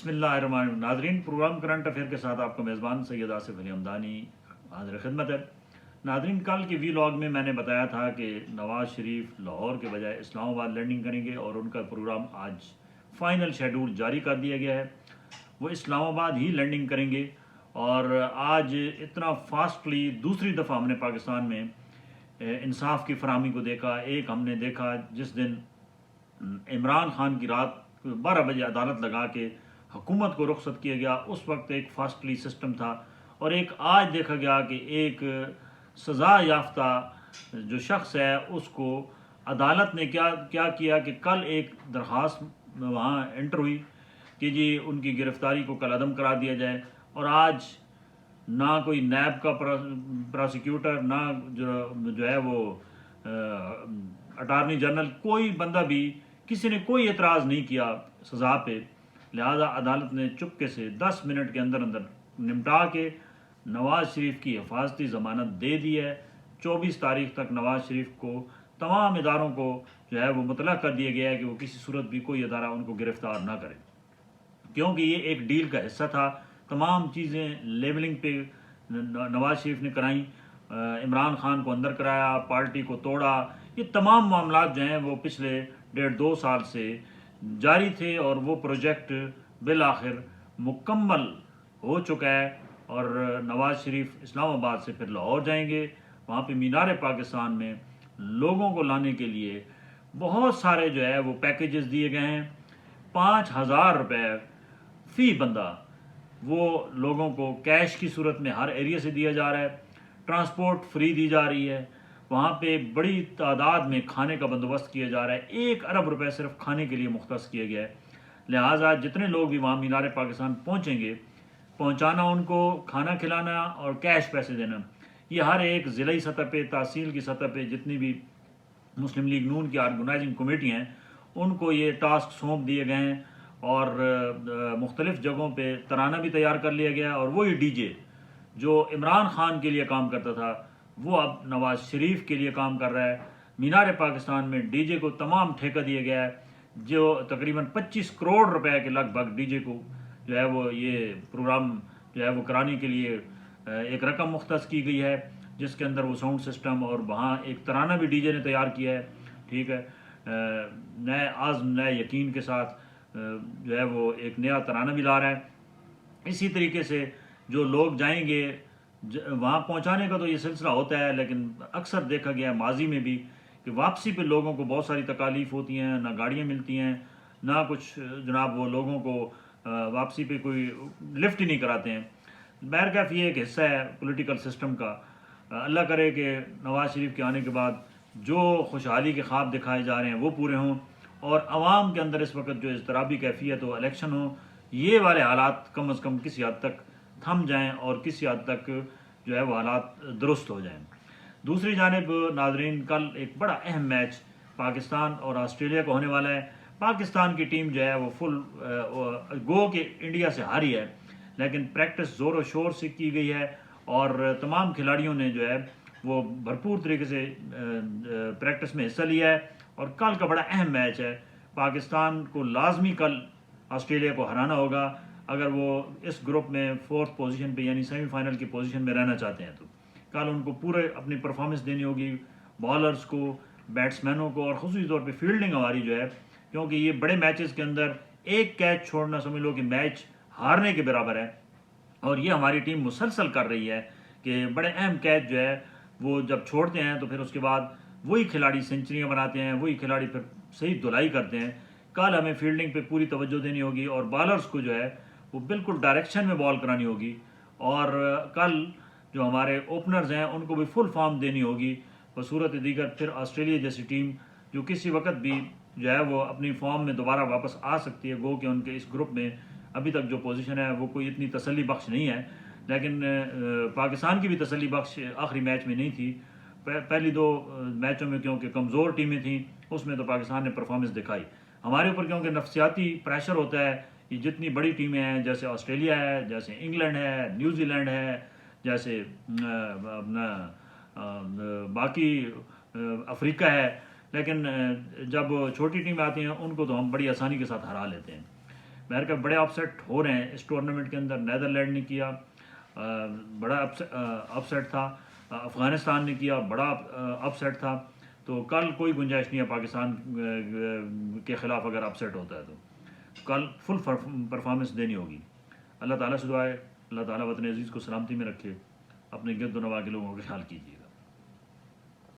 بسم اللہ الرحمن الرحیم۔ ناظرین، پروگرام کرنٹ افیئر کے ساتھ آپ کا میزبان سید آصف علی حمدانی حاضر خدمت ہے۔ ناظرین، کل کی وی لاگ میں نے بتایا تھا کہ نواز شریف لاہور کے بجائے اسلام آباد لینڈنگ کریں گے اور ان کا پروگرام آج فائنل شیڈول جاری کر دیا گیا ہے۔ وہ اسلام آباد ہی لینڈنگ کریں گے اور آج اتنا فاسٹلی دوسری دفعہ ہم نے پاکستان میں انصاف کی فراہمی کو دیکھا۔ ایک ہم نے دیکھا جس دن عمران خان کی رات 12 بجے عدالت لگا کے حکومت کو رخصت کیا گیا، اس وقت ایک فاسٹلی سسٹم تھا، اور ایک آج دیکھا گیا کہ ایک سزا یافتہ جو شخص ہے اس کو عدالت نے کیا کیا کہ کل ایک درخواست وہاں انٹر ہوئی کہ جی ان کی گرفتاری کو کل عدم کرا دیا جائے، اور آج نہ کوئی نیب کا پراسیکیوٹر، نہ جو ہے وہ اٹارنی جنرل، کوئی بندہ بھی کسی نے کوئی اعتراض نہیں کیا سزا پہ، لہذا عدالت نے چپکے سے 10 منٹ کے اندر نمٹا کے نواز شریف کی حفاظتی ضمانت دے دی ہے۔ 24 تاریخ تک نواز شریف کو تمام اداروں کو جو ہے وہ مطلع کر دیا گیا ہے کہ وہ کسی صورت بھی کوئی ادارہ ان کو گرفتار نہ کرے، کیونکہ یہ ایک ڈیل کا حصہ تھا۔ تمام چیزیں لیبلنگ پہ نواز شریف نے کرائیں، عمران خان کو اندر کرایا، پارٹی کو توڑا، یہ تمام معاملات جو ہیں وہ پچھلے 1.5-2 سال سے جاری تھے، اور وہ پروجیکٹ بالآخر مکمل ہو چکا ہے۔ اور نواز شریف اسلام آباد سے پھر لاہور جائیں گے، وہاں پہ مینار پاکستان میں لوگوں کو لانے کے لیے بہت سارے جو ہے وہ پیکیجز دیے گئے ہیں۔ 5,000 روپے فی بندہ وہ لوگوں کو کیش کی صورت میں ہر ایریا سے دیا جا رہا ہے، ٹرانسپورٹ فری دی جا رہی ہے، وہاں پہ بڑی تعداد میں کھانے کا بندوبست کیا جا رہا ہے۔ 1 ارب روپے صرف کھانے کے لیے مختص کیا گیا ہے، لہٰذا جتنے لوگ بھی وہاں مینار پاکستان پہنچیں گے، پہنچانا ان کو، کھانا کھلانا اور کیش پیسے دینا، یہ ہر ایک ضلعی سطح پہ، تحصیل کی سطح پہ جتنی بھی مسلم لیگ نون کی آرگنائزنگ کمیٹی ہیں ان کو یہ ٹاسک سونپ دیے گئے ہیں، اور مختلف جگہوں پہ ترانہ بھی تیار کر لیا گیا ہے، اور وہی ڈی جے جو عمران خان کے لیے کام کرتا تھا وہ اب نواز شریف کے لیے کام کر رہا ہے۔ مینار پاکستان میں ڈی جے کو تمام ٹھیکہ دیا گیا ہے، جو تقریباً 25 کروڑ روپے کے لگ بھگ ڈی جے کو جو ہے وہ یہ پروگرام جو ہے وہ کرانے کے لیے ایک رقم مختص کی گئی ہے، جس کے اندر وہ ساؤنڈ سسٹم، اور وہاں ایک ترانہ بھی ڈی جے نے تیار کیا ہے، ٹھیک ہے، نئے عزم، نئے یقین کے ساتھ جو ہے وہ ایک نیا ترانہ بھی لا رہا ہے۔ اسی طریقے سے جو لوگ جائیں گے وہاں پہنچانے کا تو یہ سلسلہ ہوتا ہے، لیکن اکثر دیکھا گیا ہے ماضی میں بھی کہ واپسی پہ لوگوں کو بہت ساری تکالیف ہوتی ہیں، نہ گاڑیاں ملتی ہیں، نہ کچھ جناب وہ لوگوں کو واپسی پہ کوئی لفٹ ہی نہیں کراتے ہیں۔ بہرکیف یہ ایک حصہ ہے پولیٹیکل سسٹم کا۔ اللہ کرے کہ نواز شریف کے آنے کے بعد جو خوشحالی کے خواب دکھائے جا رہے ہیں وہ پورے ہوں، اور عوام کے اندر اس وقت جو اضطرابی کیفیت ہو، الیکشن ہو، یہ والے حالات کم از کم کسی حد تک تھم جائیں اور کسی حد تک جو ہے وہ حالات درست ہو جائیں۔ دوسری جانب ناظرین، کل ایک بڑا اہم میچ پاکستان اور آسٹریلیا کو ہونے والا ہے۔ پاکستان کی ٹیم جو ہے وہ فل گو کہ انڈیا سے ہاری ہے، لیکن پریکٹس زور و شور سے کی گئی ہے، اور تمام کھلاڑیوں نے جو ہے وہ بھرپور طریقے سے پریکٹس میں حصہ لیا ہے، اور کل کا بڑا اہم میچ ہے۔ پاکستان کو لازمی کل آسٹریلیا کو ہرانا ہوگا اگر وہ اس گروپ میں 4تھ پوزیشن پہ یعنی سیمی فائنل کی پوزیشن میں رہنا چاہتے ہیں۔ تو کل ان کو پورے اپنی پرفارمنس دینی ہوگی، بالرز کو، بیٹسمینوں کو، اور خصوصی طور پہ فیلڈنگ ہماری جو ہے، کیونکہ یہ بڑے میچز کے اندر ایک کیچ چھوڑنا سمجھ لو کہ میچ ہارنے کے برابر ہے، اور یہ ہماری ٹیم مسلسل کر رہی ہے کہ بڑے اہم کیچ جو ہے وہ جب چھوڑتے ہیں تو پھر اس کے بعد وہی کھلاڑی سینچریاں بناتے ہیں، وہی کھلاڑی پھر صحیح دھلائی کرتے ہیں۔ کل ہمیں فیلڈنگ پہ پوری توجہ دینی ہوگی، اور بالرز کو جو ہے وہ بالکل ڈائریکشن میں بال کرانی ہوگی، اور کل جو ہمارے اوپنرز ہیں ان کو بھی فل فارم دینی ہوگی۔ بصورت دیگر پھر آسٹریلیا جیسی ٹیم جو کسی وقت بھی جو ہے وہ اپنی فارم میں دوبارہ واپس آ سکتی ہے، گو کہ ان کے اس گروپ میں ابھی تک جو پوزیشن ہے وہ کوئی اتنی تسلی بخش نہیں ہے، لیکن پاکستان کی بھی تسلی بخش آخری میچ میں نہیں تھی۔ پہلی 2 میچوں میں کیونکہ کمزور ٹیمیں تھیں، اس میں تو پاکستان نے پرفارمنس دکھائی۔ ہمارے اوپر کیونکہ نفسیاتی پریشر ہوتا ہے، یہ جتنی بڑی ٹیمیں ہیں جیسے آسٹریلیا ہے، جیسے انگلینڈ ہے، نیوزی لینڈ ہے، جیسے اپنا باقی افریقہ ہے، لیکن جب چھوٹی ٹیمیں آتی ہیں ان کو تو ہم بڑی آسانی کے ساتھ ہرا لیتے ہیں۔ امریکہ بڑے اپسیٹ ہو رہے ہیں اس ٹورنامنٹ کے اندر. نیدرلینڈ نے کیا بڑا اپسیٹ تھا, افغانستان نے کیا بڑا اپسیٹ تھا. تو کل کوئی گنجائش نہیں ہے پاکستان کے خلاف اگر اپسیٹ ہوتا ہے تو کل فل پرفارمنس دینی ہوگی. اللہ تعالیٰ سے دعا ہے اللہ تعالیٰ وطن عزیز کو سلامتی میں رکھے. اپنے گرد و نواح کے لوگوں کا خیال کیجیے گا.